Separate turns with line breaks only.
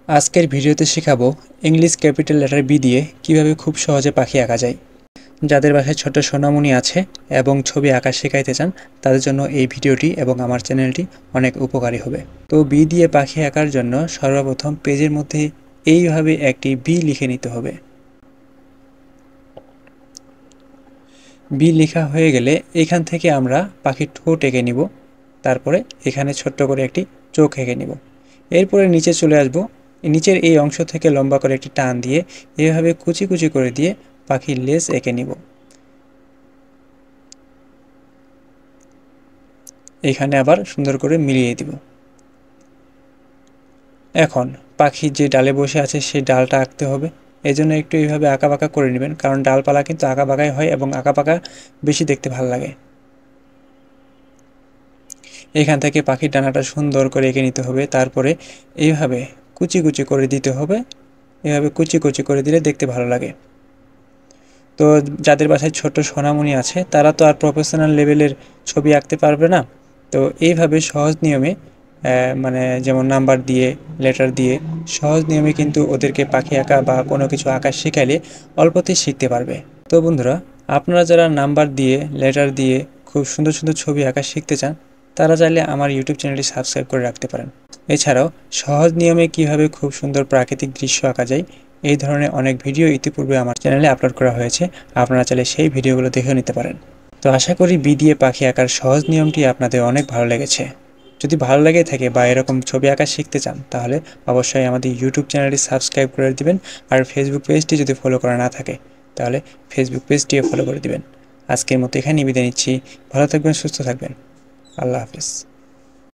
আজকের ভিডিওতে শেখাবো ইংলিশ ক্যাপিটাল লেটার বি দিয়ে কিভাবে খুব সহজে পাখি আঁকা যায়। যাদের বাসায় ছোট সোনামণি আছে এবং ছবি আঁকা শেখাইতে চান তাদের জন্য এই ভিডিওটি এবং আমার চ্যানেলটি অনেক উপকারী হবে। তো বি দিয়ে পাখি আঁকার জন্য সর্বপ্রথম পেজের মধ্যে এইভাবে একটি বি লিখে নিতে হবে। বি লেখা হয়ে গেলে এখান থেকে আমরা পাখির ঠোঁট এঁকে নিব, তারপরে এখানে ছোট্ট করে একটি চোখ এঁকে নিব। এরপরে নিচে চলে আসব, নিচের এই অংশ থেকে লম্বা করে একটি টান দিয়ে এভাবে কুচি কুচি করে দিয়ে পাখির লেজ এঁকে নিব। এখানে আবার সুন্দর করে মিলিয়ে দিব। এখন পাখি যে ডালে বসে আছে সেই ডালটা আঁকতে হবে, এজন্য একটু এইভাবে আঁকাবাঁকা করে নেবেন, কারণ ডালপালা কিন্তু আঁকাবাঁকাই হয় এবং আঁকাবাঁকা বেশি দেখতে ভালো লাগে। এখান থেকে পাখির ডানাটা সুন্দর করে এঁকে নিতে হবে, তারপরে এইভাবে কুচি কুচি করে দিতে হবে। এভাবে কুচি কুচি করে দিলে দেখতে ভালো লাগে। তো যাদের বাসায় ছোট সোনামণি আছে তারা তো আর প্রফেশনাল লেভেলের ছবি আঁকতে পারবে না। তো এইভাবে সহজ নিয়মে মানে যেমন নাম্বার দিয়ে, লেটার দিয়ে সহজ নিয়মে কিন্তু ওদেরকে পাখি আঁকা বা কোনো কিছু আঁকা শেখালে অল্পতেই শিখতে পারবে। তো বন্ধুরা, আপনারা যারা নাম্বার দিয়ে, লেটার দিয়ে খুব সুন্দর সুন্দর ছবি আঁকা শিখতে চান তারা চাইলে আমার ইউটিউব চ্যানেলটি সাবস্ক্রাইব করে রাখতে পারেন। এছাড়াও সহজ নিয়মে কিভাবে খুব সুন্দর প্রাকৃতিক দৃশ্য আঁকা যায় এই ধরনের অনেক ভিডিও ইতিপূর্বে আমার চ্যানেলে আপলোড করা হয়েছে, আপনারা চাইলে সেই ভিডিওগুলো দেখে নিতে পারেন। তো আশা করি বি দিয়ে পাখি আঁকার সহজ নিয়মটি আপনাদের অনেক ভালো লেগেছে। যদি ভালো লেগে থাকে বা এরকম ছবি আঁকা শিখতে চান তাহলে অবশ্যই আমাদের ইউটিউব চ্যানেলটি সাবস্ক্রাইব করে দিবেন, আর ফেসবুক পেজটি যদি ফলো করা না থাকে তাহলে ফেসবুক পেজটিও ফলো করে দিবেন। আজকের মতো এখানেই বিদায় নিচ্ছি। ভালো থাকবেন, সুস্থ থাকবেন। আল্লাহ হাফেজ।